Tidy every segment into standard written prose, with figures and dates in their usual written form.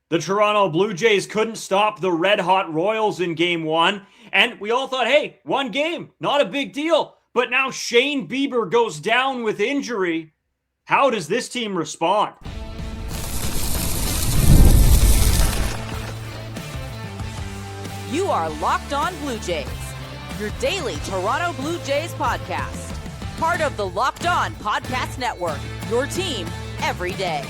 The Toronto Blue Jays couldn't stop the red-hot Royals in Game 1, and we all thought, hey, one game, not a big deal. But now Shane Bieber goes down with injury. How does this team respond? You are Locked On Blue Jays, your daily Toronto Blue Jays podcast. Part of the Locked On Podcast Network, your team every day.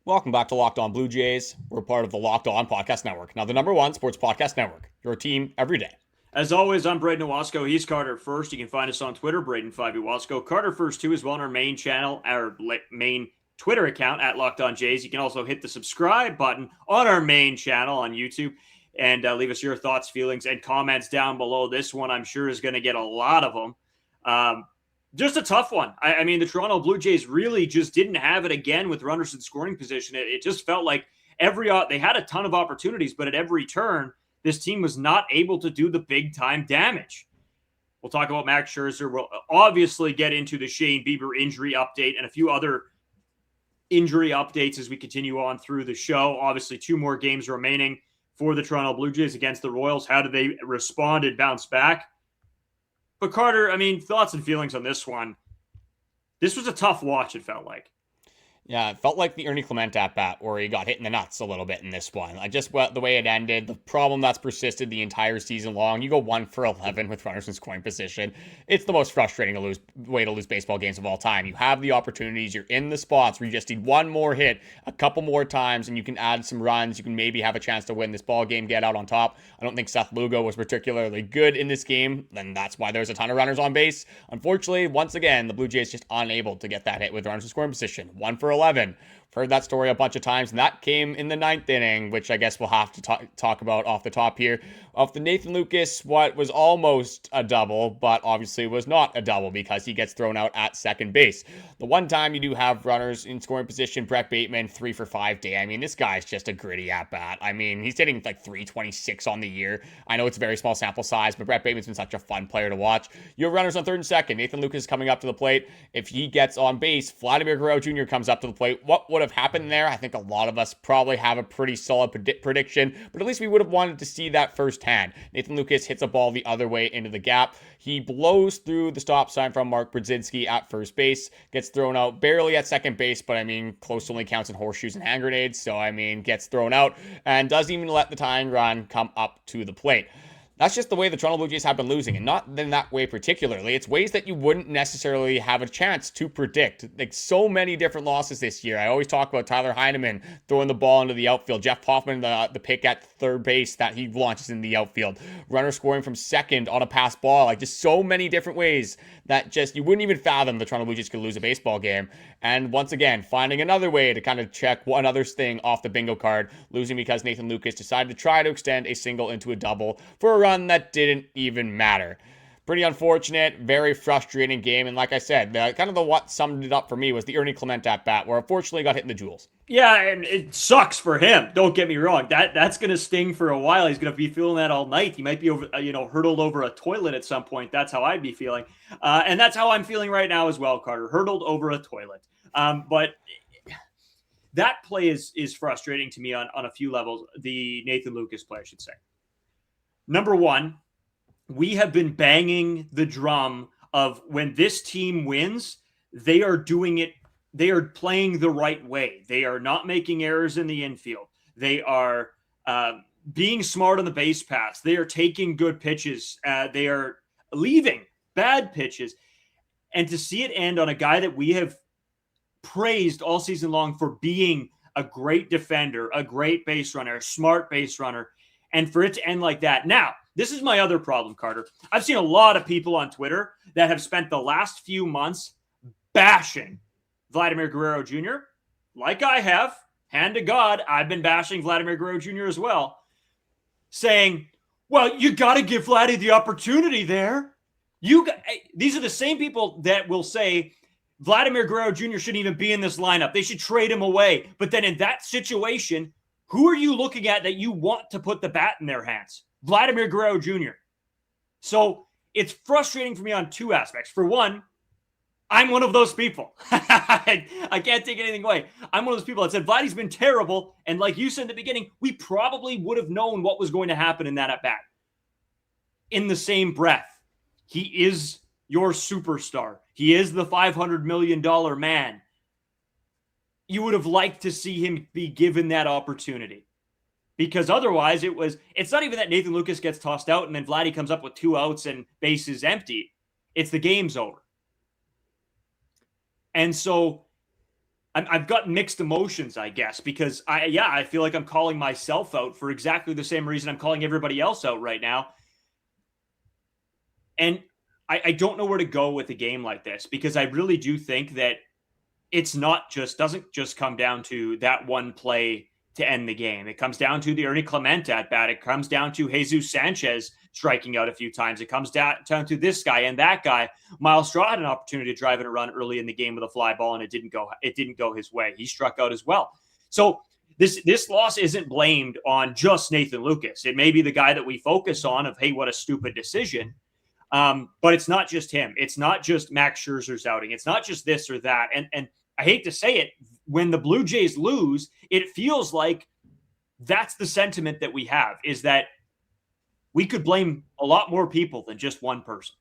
Welcome back to Locked On Blue Jays. We're part of the Locked On Podcast Network. Now, the #1 sports podcast network, your team every day. As always, I'm Braden Owasco. He's Carter First. You can find us on Twitter, Braden5Owasco. Carter First, too, as well on our main channel, our main Twitter account at Locked On Jays. You can also hit the subscribe button on our main channel on YouTube and leave us your thoughts, feelings, and comments down below. This one, I'm sure, is going to get a lot of them. Just a tough one. I mean, the Toronto Blue Jays really just didn't have it again with runners in scoring position. It just felt like they had a ton of opportunities, but at every turn, this team was not able to do the big-time damage. We'll talk about Max Scherzer. We'll obviously get into the Shane Bieber injury update and a few other injury updates as we continue on through the show. Obviously, 2 more games remaining for the Toronto Blue Jays against the Royals. How did they respond and bounce back? But Carter, I mean, thoughts and feelings on this one. This was a tough watch, it felt like. Yeah, it felt like the Ernie Clement at-bat where he got hit in the nuts a little bit in this one. The way it ended, the problem that's persisted the entire season long. You go 1 for 11 with runners in scoring position. It's the most frustrating way to lose baseball games of all time. You have the opportunities, you're in the spots where you just need one more hit, a couple more times, and you can add some runs. You can maybe have a chance to win this ball game, get out on top. I don't think Seth Lugo was particularly good in this game, and that's why there's a ton of runners on base. Unfortunately, once again, the Blue Jays just unable to get that hit with runners in scoring position. 1 for 11. Heard that story a bunch of times, and that came in the 9th inning, which I guess we'll have to talk about off the top here. Off the Nathen Lukes, what was almost a double, but obviously was not a double because he gets thrown out at second base. The one time you do have runners in scoring position, Brett Bateman, 3 for 5 day. I mean, this guy's just a gritty at-bat. I mean, he's hitting like 326 on the year. I know it's a very small sample size, but Brett Bateman's been such a fun player to watch. You have runners on 3rd and 2nd. Nathen Lukes is coming up to the plate. If he gets on base, Vladimir Guerrero Jr. comes up to the plate. What would have happened there? I think a lot of us probably have a pretty solid prediction, but at least we would have wanted to see that firsthand. Nathen Lukes hits a ball the other way into the gap. He blows through the stop sign from Mark Brodzinski at first base, gets thrown out barely at second base, but I mean, close only counts in horseshoes and hand grenades, so I mean, gets thrown out and doesn't even let the tying run come up to the plate. That's just the way the Toronto Blue Jays have been losing, and not in that way particularly. It's ways that you wouldn't necessarily have a chance to predict. Like, so many different losses this year. I always talk about Tyler Heineman throwing the ball into the outfield, Jeff Hoffman, the pick at third base that he launches in the outfield, runner scoring from second on a pass ball. Like, just so many different ways that just you wouldn't even fathom the Toronto Blue Jays could lose a baseball game. And once again, finding another way to kind of check one other thing off the bingo card, losing because Nathen Lukes decided to try to extend a single into a double for a run that didn't even matter. Pretty unfortunate, very frustrating game. And like I said, what summed it up for me was the Ernie Clement at-bat, where unfortunately got hit in the jewels. Yeah, and it sucks for him. Don't get me wrong. That's going to sting for a while. He's going to be feeling that all night. He might be hurtled over a toilet at some point. That's how I'd be feeling. And that's how I'm feeling right now as well, Carter. Hurtled over a toilet. But that play is frustrating to me on a few levels. The Nathen Lukes play, I should say. Number one, we have been banging the drum of when this team wins, they are doing it. They are playing the right way. They are not making errors in the infield. They are being smart on the base pass. They are taking good pitches. They are leaving bad pitches. And to see it end on a guy that we have praised all season long for being a great defender, a great base runner, a smart base runner, and for it to end like that. Now, this is my other problem, Carter. I've seen a lot of people on Twitter that have spent the last few months bashing Vladimir Guerrero Jr. Like I have. Hand to God, I've been bashing Vladimir Guerrero Jr. as well. Saying, well, you got to give Vladdy the opportunity there. These are the same people that will say Vladimir Guerrero Jr. shouldn't even be in this lineup. They should trade him away. But then in that situation, who are you looking at that you want to put the bat in their hands? Vladimir Guerrero Jr. So it's frustrating for me on 2 aspects. For one, I'm one of those people. I can't take anything away. I'm one of those people that said Vladdy's been terrible. And like you said in the beginning, we probably would have known what was going to happen in that at bat. In the same breath, he is your superstar. He is the $500 million man. You would have liked to see him be given that opportunity. Because otherwise, it's not even that Nathen Lukes gets tossed out and then Vladdy comes up with 2 outs and bases empty. It's the game's over. And so I've got mixed emotions, I guess, because I feel like I'm calling myself out for exactly the same reason I'm calling everybody else out right now. And I don't know where to go with a game like this, because I really do think that doesn't just come down to that one play to end the game. It comes down to the Ernie Clement at bat. It comes down to Jesus Sanchez striking out a few times. It comes down to this guy and that guy. Myles Straw had an opportunity to drive in a run early in the game with a fly ball, and it didn't go his way. He struck out as well. So this loss isn't blamed on just Nathen Lukes. It may be the guy that we focus on of, hey, what a stupid decision. But it's not just him. It's not just Max Scherzer's outing. It's not just this or that. And I hate to say it, when the Blue Jays lose, it feels like that's the sentiment that we have, is that we could blame a lot more people than just one person.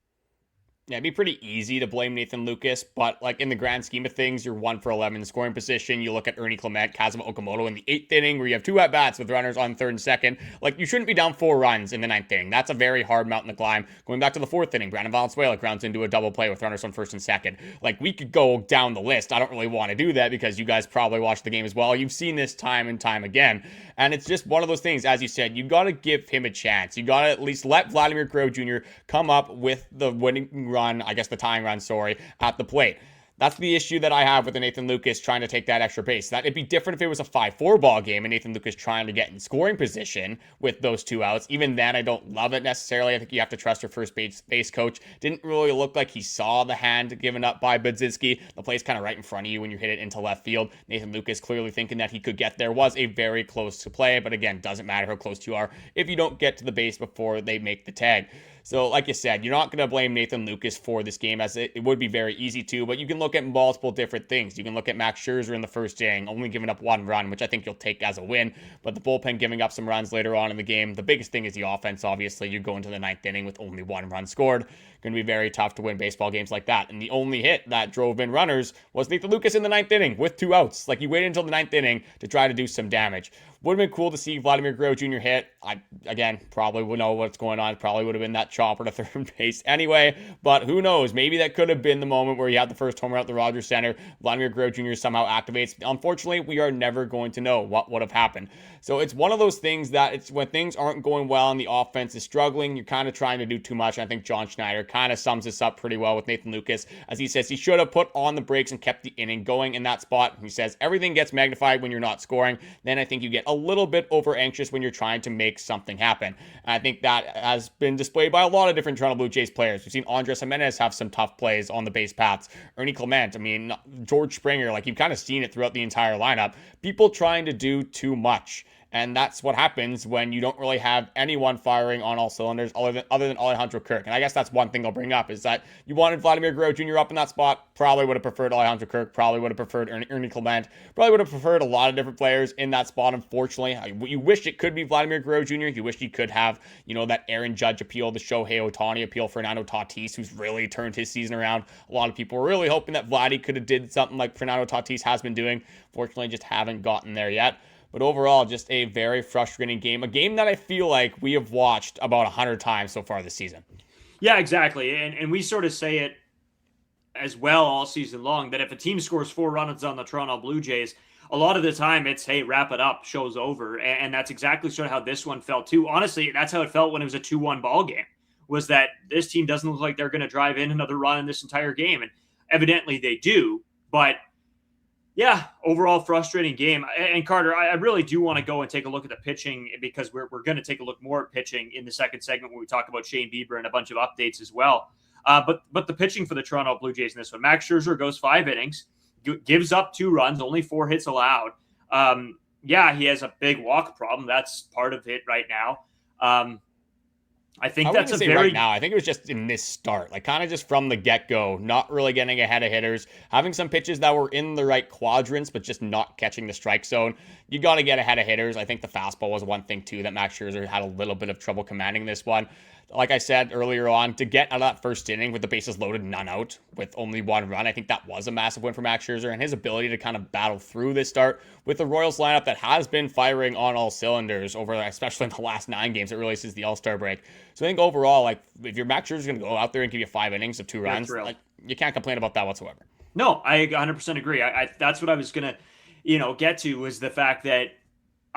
Yeah, it'd be pretty easy to blame Nathen Lukes, but like in the grand scheme of things, you're 1 for 11 in the scoring position. You look at Ernie Clement, Kazuma Okamoto in the 8th inning where you have 2 at-bats with runners on 3rd and 2nd. Like, you shouldn't be down 4 runs in the 9th inning. That's a very hard mountain to climb. Going back to the 4th inning, Brandon Valenzuela grounds into a double play with runners on 1st and 2nd. Like, we could go down the list. I don't really want to do that because you guys probably watched the game as well. You've seen this time and time again. And it's just one of those things, as you said, you got to give him a chance. You got to at least let Vladimir Guerrero Jr. come up with the winning run, I guess the tying run, at the plate. That's the issue that I have with the Nathen Lukes trying to take that extra base. That it'd be different if it was a 5-4 ball game and Nathen Lukes trying to get in scoring position with those 2 outs. Even then, I don't love it necessarily. I think you have to trust your first base coach. Didn't really look like he saw the hand given up by Budzinski. The play's kind of right in front of you when you hit it into left field. Nathen Lukes clearly thinking that he could get there. Was a very close to play, but again, doesn't matter how close you are if you don't get to the base before they make the tag. So, like you said, you're not going to blame Nathen Lukes for this game, as it would be very easy to, but you can look at multiple different things. You can look at Max Scherzer in the 1st inning, only giving up 1 run, which I think you'll take as a win, but the bullpen giving up some runs later on in the game. The biggest thing is the offense, obviously. You go into the 9th inning with only 1 run scored. Going to be very tough to win baseball games like that. And the only hit that drove in runners was Nathen Lukes in the 9th inning with 2 outs. Like, you waited until the 9th inning to try to do some damage. Would have been cool to see Vladimir Guerrero Jr. hit. I, again, probably would know what's going on. Probably would have been that chopper to 3rd base anyway. But who knows? Maybe that could have been the moment where he had the first homer at the Rogers Center. Vladimir Guerrero Jr. somehow activates. Unfortunately, we are never going to know what would have happened. So it's one of those things that it's when things aren't going well and the offense is struggling, you're kind of trying to do too much. And I think John Schneider kind of sums this up pretty well with Nathen Lukes, as he says he should have put on the brakes and kept the inning going in that spot. He says everything gets magnified when you're not scoring. Then I think you get a little bit over anxious when you're trying to make something happen. And I think that has been displayed by a lot of different Toronto Blue Jays players. We've seen Andres Jimenez have some tough plays on the base paths. Ernie Clement, I mean, George Springer, like, you've kind of seen it throughout the entire lineup. People trying to do too much. And that's what happens when you don't really have anyone firing on all cylinders other than Alejandro Kirk. And I guess that's one thing I'll bring up, is that you wanted Vladimir Guerrero Jr. up in that spot. Probably would have preferred Alejandro Kirk. Probably would have preferred Ernie Clement. Probably would have preferred a lot of different players in that spot, unfortunately. You wish it could be Vladimir Guerrero Jr. You wish you could have, that Aaron Judge appeal, the Shohei Ohtani appeal, Fernando Tatis, who's really turned his season around. A lot of people were really hoping that Vladdy could have did something like Fernando Tatis has been doing. Fortunately, just haven't gotten there yet. But overall, just a very frustrating game. A game that I feel like we have watched about 100 times so far this season. Yeah, exactly. And we sort of say it as well all season long, that if a team scores 4 runs on the Toronto Blue Jays, a lot of the time it's, hey, wrap it up, show's over. And that's exactly sort of how this one felt too. Honestly, that's how it felt when it was a 2-1 ball game, was that this team doesn't look like they're going to drive in another run in this entire game. And evidently they do. But yeah, overall frustrating game. And Carter, I really do want to go and take a look at the pitching, because we're going to take a look more at pitching in the second segment when we talk about Shane Bieber and a bunch of updates as well. But the pitching for the Toronto Blue Jays in this one, Max Scherzer goes 5 innings, gives up 2 runs, only 4 hits allowed. Yeah, he has a big walk problem. That's part of it right now. I think I that's wouldn't a say very right now. I think it was just in this start, like kind of just from the get-go, not really getting ahead of hitters, having some pitches that were in the right quadrants, but just not catching the strike zone. You got to get ahead of hitters. I think the fastball was one thing too that Max Scherzer had a little bit of trouble commanding this one. Like I said earlier on, to get out of that first inning with the bases loaded, none out, with only one run, I think that was a massive win for Max Scherzer, and his ability to kind of battle through this start with the Royals lineup that has been firing on all cylinders over, especially in the last 9 games, it really since the All-Star break. So I think overall, like, if your Max Scherzer's going to go out there and give you 5 innings of 2 runs, like, you can't complain about that whatsoever. No, I 100% agree. I that's what I was gonna, get to, was the fact that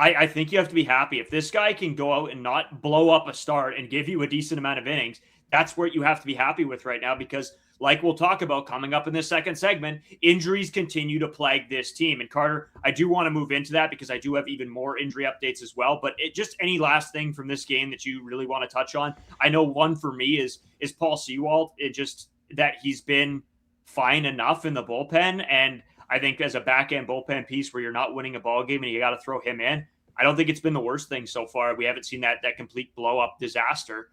I think you have to be happy if this guy can go out and not blow up a start and give you a decent amount of innings. That's what you have to be happy with right now, because, like we'll talk about coming up in this second segment, injuries continue to plague this team. And Carter, I do want to move into that because I do have even more injury updates as well. But just any last thing from this game that you really want to touch on? I know one for me is Paul Sewald. It just that he's been fine enough in the bullpen, and I think as a back end bullpen piece where you're not winning a ball game and you got to throw him in, I don't think it's been the worst thing so far. We haven't seen that complete blow up disaster.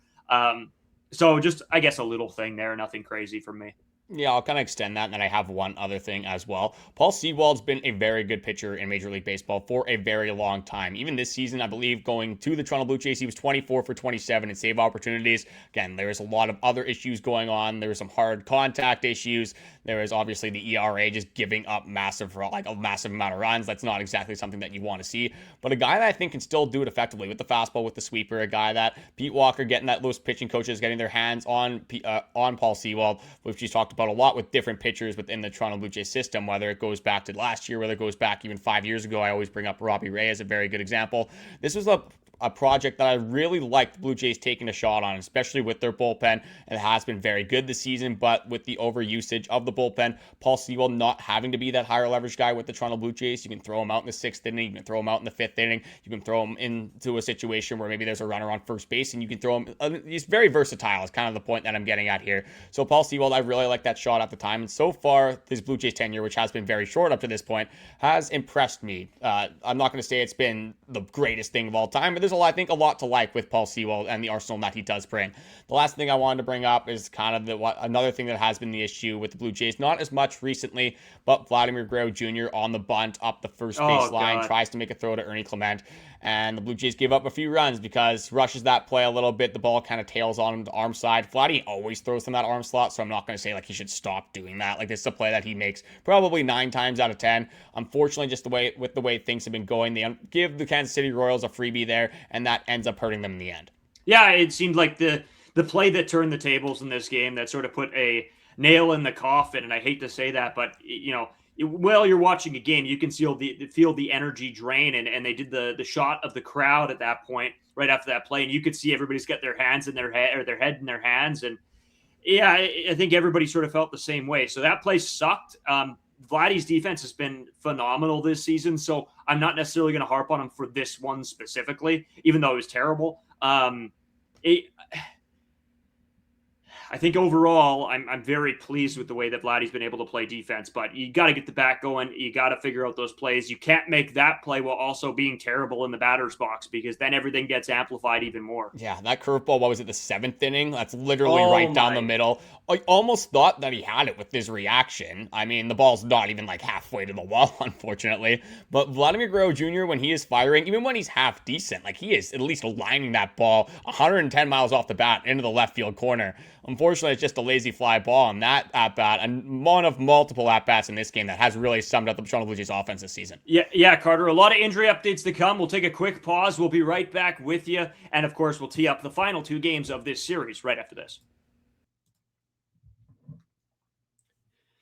So just, I guess, a little thing there, nothing crazy from me. Yeah, I'll kind of extend that, and then I have one other thing as well. Paul Sewald's been a very good pitcher in Major League Baseball for a very long time. Even this season, I believe, going to the Toronto Blue Jays, he was 24 for 27 in save opportunities. Again, there was a lot of other issues going on. There were some hard contact issues. There was obviously the ERA just giving up a massive amount of runs. That's not exactly something that you want to see. But a guy that I think can still do it effectively with the fastball, with the sweeper, a guy that Pete Walker getting those pitching coaches getting their hands on Paul Sewald, which he's talked about a lot with different pitchers within the Toronto Blue Jays system, whether it goes back to last year, whether it goes back even 5 years ago. I always bring up Robbie Ray as a very good example. This was a project that I really liked the Blue Jays taking a shot on, especially with their bullpen. It has been very good this season, but with the overusage of the bullpen, Paul Sewald not having to be that higher leverage guy with the Toronto Blue Jays, you can throw him out in the 6th inning, you can throw him out in the 5th inning, you can throw him into a situation where maybe there's a runner on first base, and you can throw him. He's very versatile is kind of the point that I'm getting at here. So Paul Sewald, I really like that shot at the time, and so far, his Blue Jays tenure, which has been very short up to this point, has impressed me. I'm not going to say it's been the greatest thing of all time, but there's I think a lot to like with Paul Sewald and the arsenal that he does bring. The last thing I wanted to bring up is kind of another thing that has been the issue with the Blue Jays, not as much recently, but Vladimir Guerrero Jr. on the bunt up the first base line, tries to make a throw to Ernie Clement, and the Blue Jays give up a few runs because rushes that play a little bit. The ball kind of tails on the arm side. Vladdy always throws from that arm slot, so I'm not going to say like he should stop doing that. Like, this is a play that he makes probably 9 times out of 10. Unfortunately, just the way things have been going, they give the Kansas City Royals a freebie there, and that ends up hurting them in the end. Yeah, it seemed like the play that turned the tables in this game, that sort of put a nail in the coffin, and I hate to say that, but while you're watching a game, you can feel the energy drain, and they did the shot of the crowd at that point right after that play, and you could see everybody's got their hands in their head, or their head in their hands, and yeah, I think everybody sort of felt the same way. So that play sucked. Vladdy's defense has been phenomenal this season, so I'm not necessarily going to harp on him for this one specifically, even though it was terrible. I think overall, I'm very pleased with the way that Vladdy's been able to play defense, but you got to get the bat going. You got to figure out those plays. You can't make that play while also being terrible in the batter's box, because then everything gets amplified even more. Yeah, that curveball, what was it, the 7th inning? That's literally right down the middle. I almost thought that he had it with his reaction. I mean, the ball's not even like halfway to the wall, unfortunately. But Vladimir Guerrero Jr., when he is firing, even when he's half decent, like he is at least lining that ball 110 miles off the bat into the left field corner. Unfortunately, it's just a lazy fly ball on that at-bat, and one of multiple at-bats in this game that has really summed up the Toronto Blue Jays offense this season. Yeah, Carter, a lot of injury updates to come. We'll take a quick pause. We'll be right back with you. And, of course, we'll tee up the final 2 games of this series right after this.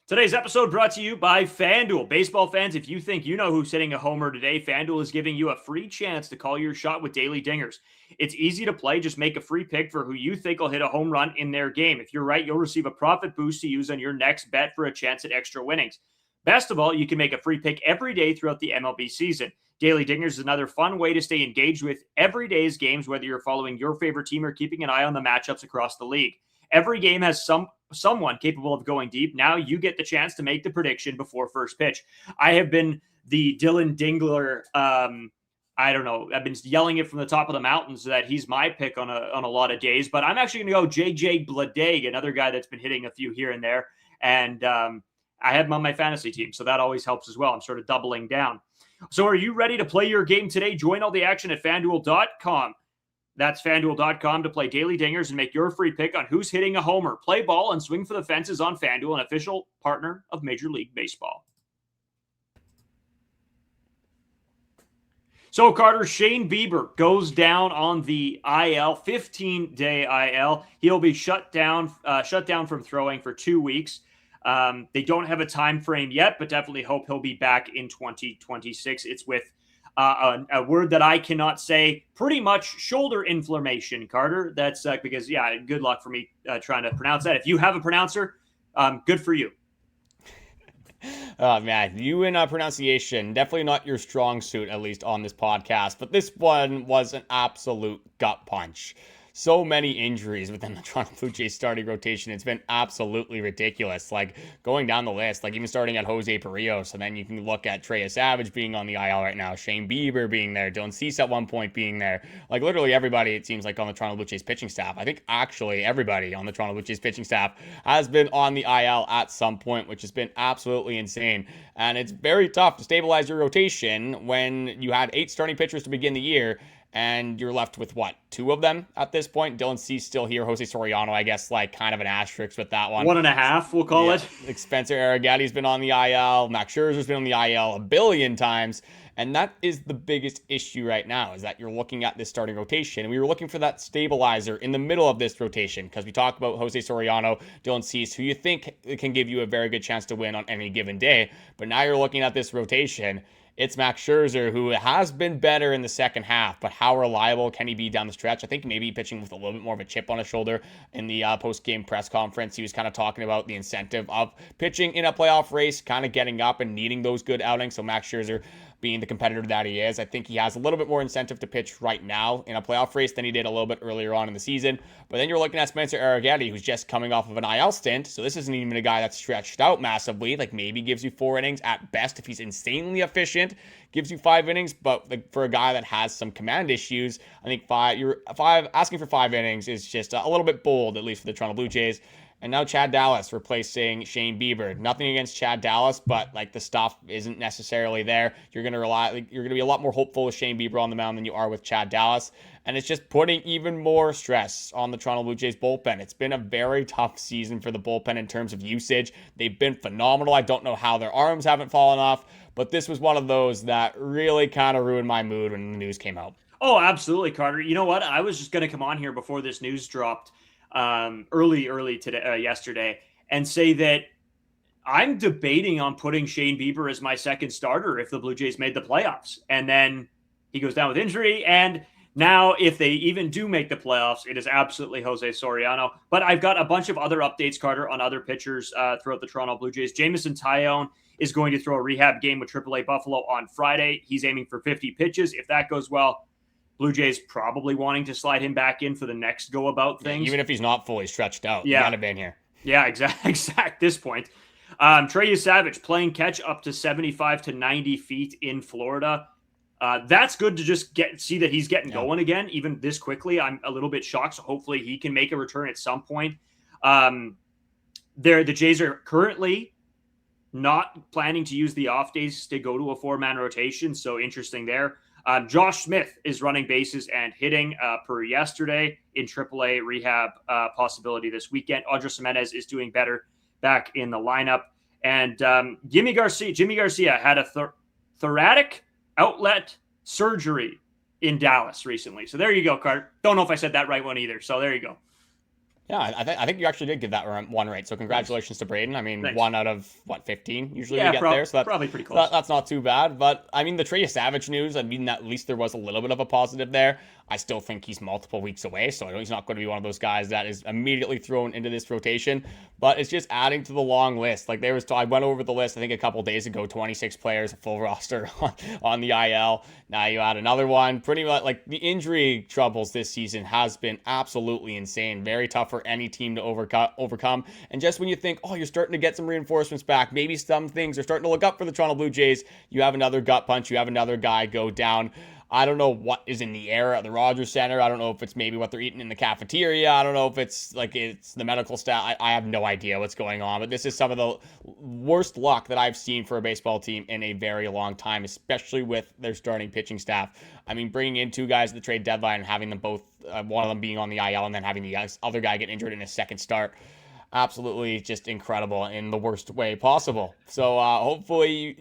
Today's episode brought to you by FanDuel. Baseball fans, if you think you know who's hitting a homer today, FanDuel is giving you a free chance to call your shot with daily dingers. It's easy to play. Just make a free pick for who you think will hit a home run in their game. If you're right, you'll receive a profit boost to use on your next bet for a chance at extra winnings. Best of all, you can make a free pick every day throughout the MLB season. Daily Dingers is another fun way to stay engaged with every day's games, whether you're following your favorite team or keeping an eye on the matchups across the league. Every game has someone capable of going deep. Now you get the chance to make the prediction before first pitch. I have been the Dylan Dingler I don't know. I've been yelling it from the top of the mountains that he's my pick on a lot of days, but I'm actually going to go JJ Bleday, another guy that's been hitting a few here and there. And I have him on my fantasy team, so that always helps as well. I'm sort of doubling down. So are you ready to play your game today? Join all the action at FanDuel.com. That's FanDuel.com to play daily dingers and make your free pick on who's hitting a homer. Play ball and swing for the fences on FanDuel, an official partner of Major League Baseball. So, Carter, Shane Bieber goes down on the IL, 15-day IL. He'll be shut down from throwing for 2 weeks. They don't have a time frame yet, but definitely hope he'll be back in 2026. It's with a word that I cannot say, pretty much shoulder inflammation, Carter. That's because, good luck for me trying to pronounce that. If you have a pronouncer, good for you. Oh, man, you in pronunciation, definitely not your strong suit, at least on this podcast. But this one was an absolute gut punch. So many injuries within the Toronto Blue Jays starting rotation. It's been absolutely ridiculous. Like, going down the list, like even starting at Jose Barrios, and then you can look at Trey Savage being on the IL right now, Shane Bieber being there, Dylan Cease at one point being there. Like, literally everybody, it seems like, on the Toronto Blue Jays pitching staff. I think actually everybody on the Toronto Blue Jays pitching staff has been on the IL at some point, which has been absolutely insane. And it's very tough to stabilize your rotation when you had 8 starting pitchers to begin the year, and you're left with, 2 of them at this point? Dylan Cease still here. Jose Soriano, I guess, kind of an asterisk with that one. 1.5, we'll call it. Like Spencer Arrighetti's been on the IL. Max Scherzer's been on the IL a billion times. And that is the biggest issue right now, is that you're looking at this starting rotation. And we were looking for that stabilizer in the middle of this rotation, because we talked about Jose Soriano, Dylan Cease, who you think can give you a very good chance to win on any given day. But now you're looking at this rotation. It's Max Scherzer, who has been better in the second half, but how reliable can he be down the stretch? I think maybe pitching with a little bit more of a chip on his shoulder. In the post-game press conference, he was kind of talking about the incentive of pitching in a playoff race, kind of getting up and needing those good outings. So Max Scherzer, being the competitor that he is, I think he has a little bit more incentive to pitch right now in a playoff race than he did a little bit earlier on in the season. But then you're looking at Spencer Arrighetti, who's just coming off of an IL stint, so this isn't even a guy that's stretched out massively, like maybe gives you 4 innings at best if he's insanely efficient, gives you 5 innings, but for a guy that has some command issues, I think asking for 5 innings is just a little bit bold, at least for the Toronto Blue Jays. And now Chad Dallas replacing Shane Bieber. Nothing against Chad Dallas, but the stuff isn't necessarily there. You're gonna be a lot more hopeful with Shane Bieber on the mound than you are with Chad Dallas. And it's just putting even more stress on the Toronto Blue Jays bullpen. It's been a very tough season for the bullpen in terms of usage. They've been phenomenal. I don't know how their arms haven't fallen off, but this was one of those that really kind of ruined my mood when the news came out. Oh, absolutely, Carter. You know what? I was just going to come on here before this news dropped early today, yesterday, and say that I'm debating on putting Shane Bieber as my second starter if the Blue Jays made the playoffs. And then he goes down with injury. And now if they even do make the playoffs, it is absolutely Jose Soriano. But I've got a bunch of other updates, Carter, on other pitchers throughout the Toronto Blue Jays. Jamison Tyone is going to throw a rehab game with AAA Buffalo on Friday. He's aiming for 50 pitches. If that goes well, Blue Jays probably wanting to slide him back in for the next go about things. Even if he's not fully stretched out, yeah. You gotta be in here. Yeah, exact this point. Trey Savage playing catch up to 75 to 90 feet in Florida. That's good to just see that he's getting going again, even this quickly. I'm a little bit shocked, so hopefully he can make a return at some point. The Jays are currently not planning to use the off days to go to a 4-man rotation, so interesting there. Josh Smith is running bases and hitting per yesterday in AAA rehab possibility this weekend. Andres Jimenez is doing better back in the lineup. And Jimmy Garcia had a thoracic outlet surgery in Dallas recently. So there you go, Carter. Don't know if I said that right one either. So there you go. Yeah, I think you actually did get that one right. So congratulations to Braden. I mean, Thanks. 1 out of 15 usually you get there. So that's probably pretty close. That's not too bad. But I mean, the Trey Savage news, I mean, at least there was a little bit of a positive there. I still think he's multiple weeks away, so he's not going to be one of those guys that is immediately thrown into this rotation. But it's just adding to the long list. Like I went over the list, I think a couple days ago, 26 players, a full roster on the IL. Now you add another one. Pretty much like the injury troubles this season has been absolutely insane. Very tough for any team to overcome. And just when you think, oh, you're starting to get some reinforcements back, maybe some things are starting to look up for the Toronto Blue Jays, you have another gut punch, you have another guy go down. I don't know what is in the air at the Rogers Center. I don't know if it's maybe what they're eating in the cafeteria. I don't know if it's the medical staff. I have no idea what's going on, but this is some of the worst luck that I've seen for a baseball team in a very long time, especially with their starting pitching staff. I mean, bringing in 2 guys at the trade deadline and having them both, one of them being on the IL and then having the other guy get injured in his second start. Absolutely just incredible in the worst way possible. So hopefully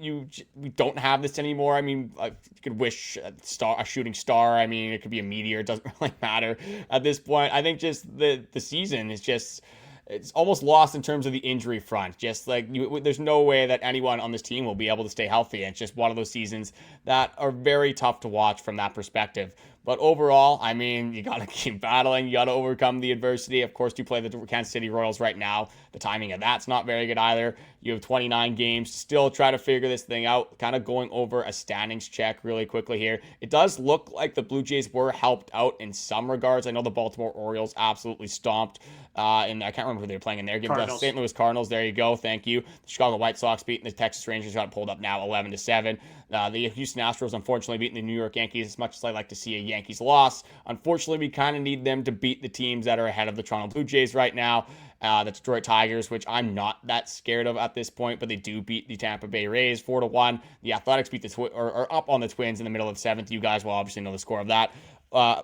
we don't have this anymore. I mean, you could wish a shooting star. I mean, it could be a meteor. It doesn't really matter at this point. I think just the season is just, it's almost lost in terms of the injury front. Just like there's no way that anyone on this team will be able to stay healthy. It's just one of those seasons that are very tough to watch from that perspective. But overall, I mean, you got to keep battling. You got to overcome the adversity. Of course, you play the Kansas City Royals right now. The timing of that's not very good either. You have 29 games. Still try to figure this thing out. Kind of going over a standings check really quickly here. It does look like the Blue Jays were helped out in some regards. I know the Baltimore Orioles absolutely stomped. And I can't remember who they were playing in there. The St. Louis Cardinals. There you go. Thank you. The Chicago White Sox beating the Texas Rangers. Got pulled up now 11-7. The Houston Astros unfortunately beating the New York Yankees. As much as I like to see a Yankees loss, unfortunately we kind of need them to beat the teams that are ahead of the Toronto Blue Jays right now. The Detroit Tigers, which I'm not that scared of at this point, but they do beat the Tampa Bay Rays 4-1. The Athletics beat are up on the Twins in the middle of 7th. You guys will obviously know the score of that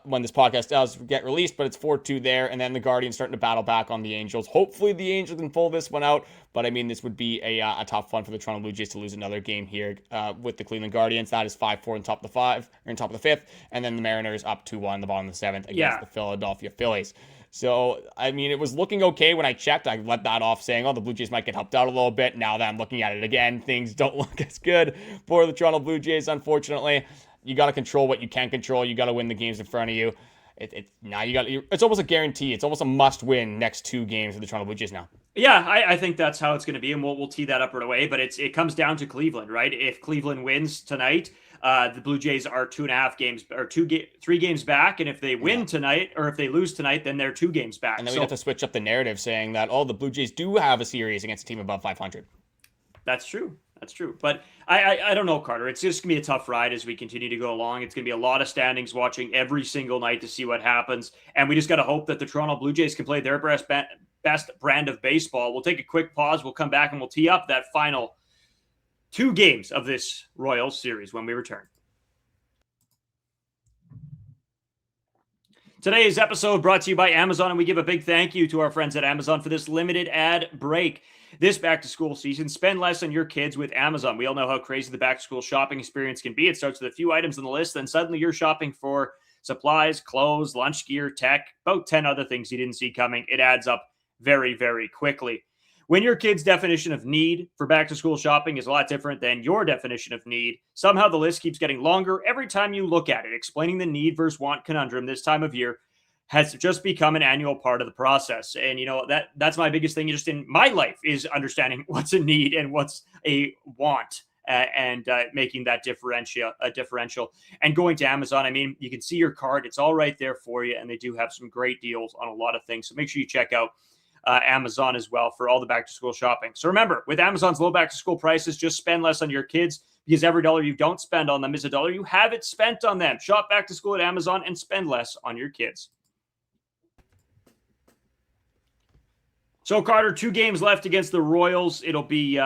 when this podcast does get released, but it's 4-2 there. And then the Guardians starting to battle back on the Angels. Hopefully the Angels can pull this one out, but I mean, this would be a tough one for the Toronto Blue Jays to lose another game here with the Cleveland Guardians. That is 5-4 in top of the 5, or in top of the 5th. And then the Mariners up 2-1 in the bottom of the 7th against the Philadelphia Phillies. So, I mean, it was looking okay when I checked. I let that off saying, oh, the Blue Jays might get helped out a little bit. Now that I'm looking at it again, things don't look as good for the Toronto Blue Jays, unfortunately. You got to control what you can control. You got to win the games in front of you. It's almost a guarantee. It's almost a must-win next 2 games for the Toronto Blue Jays now. Yeah, I think that's how it's going to be, and we'll tee that up right away. But it comes down to Cleveland, right? If Cleveland wins tonight, the Blue Jays are 2.5 games or 3 games back, and if they win tonight or if they lose tonight, then they're 2 games back. And then we have to switch up the narrative, saying that the Blue Jays do have a series against a team above 500. That's true. That's true. But I don't know, Carter. It's just going to be a tough ride as we continue to go along. It's going to be a lot of standings watching every single night to see what happens. And we just got to hope that the Toronto Blue Jays can play their best brand of baseball. We'll take a quick pause. We'll come back and we'll tee up that final 2 games of this Royals series when we return. Today's episode brought to you by Amazon, and we give a big thank you to our friends at Amazon for this limited ad break. This back-to-school season, spend less on your kids with Amazon. We all know how crazy the back-to-school shopping experience can be. It starts with a few items on the list, then suddenly you're shopping for supplies, clothes, lunch gear, tech, about 10 other things you didn't see coming. It adds up very, very quickly. When your kid's definition of need for back-to-school shopping is a lot different than your definition of need, somehow the list keeps getting longer every time you look at it. Explaining the need versus want conundrum this time of year has just become an annual part of the process. And, you know, that's my biggest thing just in my life is understanding what's a need and what's a want and making that differential. And going to Amazon, I mean, you can see your cart. It's all right there for you. And they do have some great deals on a lot of things. So make sure you check out Amazon as well for all the back-to-school shopping. So remember, with Amazon's low back-to-school prices, just spend less on your kids because every dollar you don't spend on them is a dollar you haven't spent on them. Shop back to school at Amazon and spend less on your kids. So, Carter, 2 games left against the Royals. It'll be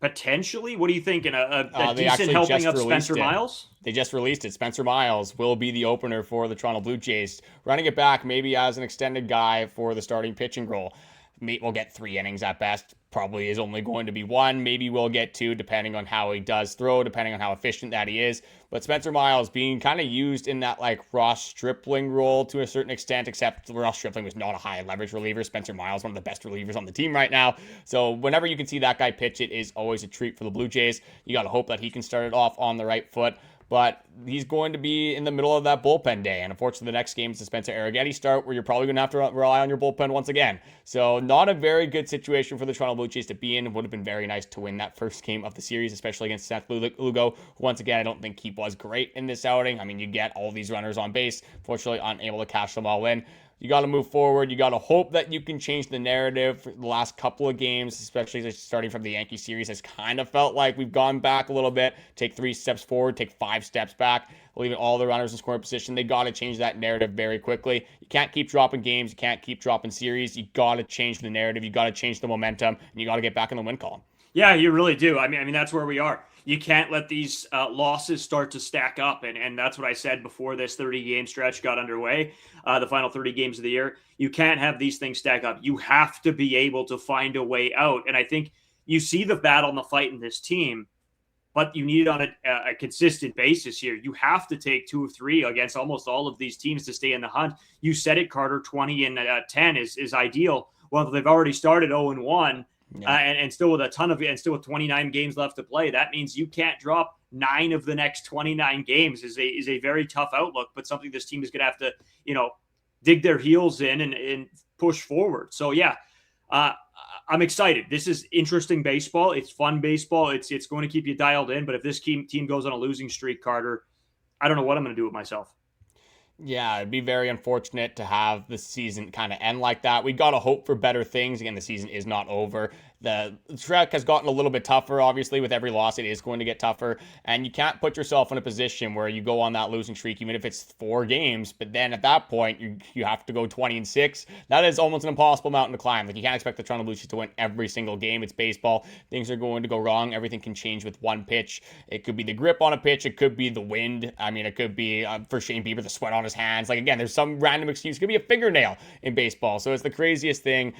potentially, what are you thinking? A decent helping of Spencer Miles? They just released it. Spencer Miles will be the opener for the Toronto Blue Jays. Running it back maybe as an extended guy for the starting pitching role. We'll get 3 innings at best. Probably is only going to be 1. Maybe we'll get 2, depending on how he does throw, depending on how efficient that he is. But Spencer Miles being kind of used in that like Ross Stripling role to a certain extent, except Ross Stripling was not a high leverage reliever. Spencer Miles, one of the best relievers on the team right now. So whenever you can see that guy pitch, it is always a treat for the Blue Jays. You got to hope that he can start it off on the right foot. But he's going to be in the middle of that bullpen day. And unfortunately, the next game is the Spencer Arrighetti start, where you're probably going to have to rely on your bullpen once again. So not a very good situation for the Toronto Blue Jays to be in. It would have been very nice to win that first game of the series, especially against Seth Lugo. Once again, I don't think he was great in this outing. I mean, you get all these runners on base. Fortunately, unable to cash them all in. You got to move forward. You got to hope that you can change the narrative. The last couple of games, especially starting from the Yankee series, has kind of felt like we've gone back a little bit. Take 3 steps forward, take 5 steps back, leaving all the runners in scoring position. They got to change that narrative very quickly. You can't keep dropping games. You can't keep dropping series. You got to change the narrative. You got to change the momentum, and you got to get back in the win column. Yeah, you really do. I mean, that's where we are. You can't let these losses start to stack up. And that's what I said before this 30-game stretch got underway, the final 30 games of the year. You can't have these things stack up. You have to be able to find a way out. And I think you see the battle and the fight in this team, but you need it on a consistent basis here. You have to take 2 of 3 against almost all of these teams to stay in the hunt. You said it, Carter, 20 and 10 is ideal. Well, they've already started 0-1. Yeah. And still with a ton of, and still with 29 games left to play, that means you can't drop 9 of the next 29 games is a very tough outlook, but something this team is going to have to, dig their heels in and push forward. So yeah, I'm excited. This is interesting baseball. It's fun baseball. It's going to keep you dialed in, but if this team goes on a losing streak, Carter, I don't know what I'm going to do with myself. Yeah, it'd be very unfortunate to have the season kind of end like that. We got to hope for better things. Again, the season is not over. The trek has gotten a little bit tougher, obviously. With every loss, it is going to get tougher. And you can't put yourself in a position where you go on that losing streak, even if it's 4 games. But then at that point, you have to go 20-6. That is almost an impossible mountain to climb. Like, you can't expect the Toronto Blue Jays to win every single game. It's baseball. Things are going to go wrong. Everything can change with one pitch. It could be the grip on a pitch. It could be the wind. I mean, it could be, for Shane Bieber, the sweat on his hands. Like, again, there's some random excuse. It could be a fingernail in baseball. So it's the craziest thing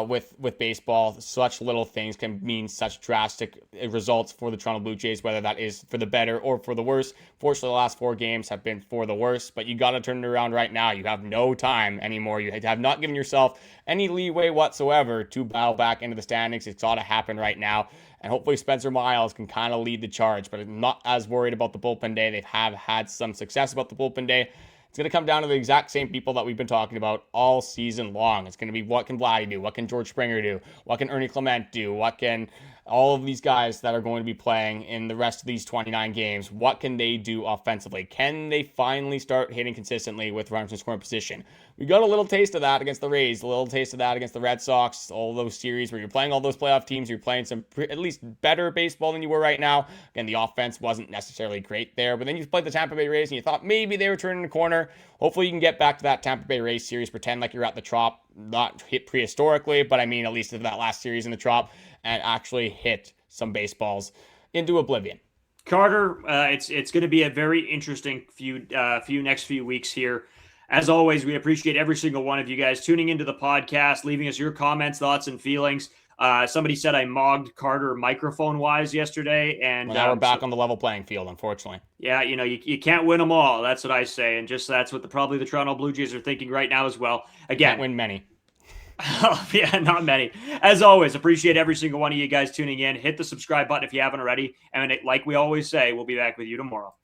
with baseball. Such little things can mean such drastic results for the Toronto Blue Jays, whether that is for the better or for the worse. Fortunately, the last 4 games have been for the worse, but you got to turn it around right now. You have no time anymore. You have not given yourself any leeway whatsoever to battle back into the standings. It's got to happen right now. And hopefully Spencer Miles can kind of lead the charge, but I'm not as worried about the bullpen day. They have had some success about the bullpen day. It's going to come down to the exact same people that we've been talking about all season long. It's going to be, what can Vladdy do? What can George Springer do? What can Ernie Clement do? What can all of these guys that are going to be playing in the rest of these 29 games, what can they do offensively? Can they finally start hitting consistently with runners in scoring position? We got a little taste of that against the Rays, a little taste of that against the Red Sox, all those series where you're playing all those playoff teams, you're playing some at least better baseball than you were right now. Again, the offense wasn't necessarily great there, but then you played the Tampa Bay Rays and you thought maybe they were turning the corner. Hopefully you can get back to that Tampa Bay Rays series, pretend like you're at the Trop, not hit prehistorically, but I mean at least in that last series in the Trop, and actually hit some baseballs into oblivion. Carter, it's going to be a very interesting few next few weeks here. As always, we appreciate every single one of you guys tuning into the podcast, leaving us your comments, thoughts, and feelings. Somebody said I mogged Carter microphone-wise yesterday, and now we're back on the level playing field, unfortunately. Yeah, you can't win them all. That's what I say, and just that's what probably the Toronto Blue Jays are thinking right now as well. Again, can't win many. Yeah, not many. As always, appreciate every single one of you guys tuning in. Hit the subscribe button if you haven't already. And like we always say, we'll be back with you tomorrow.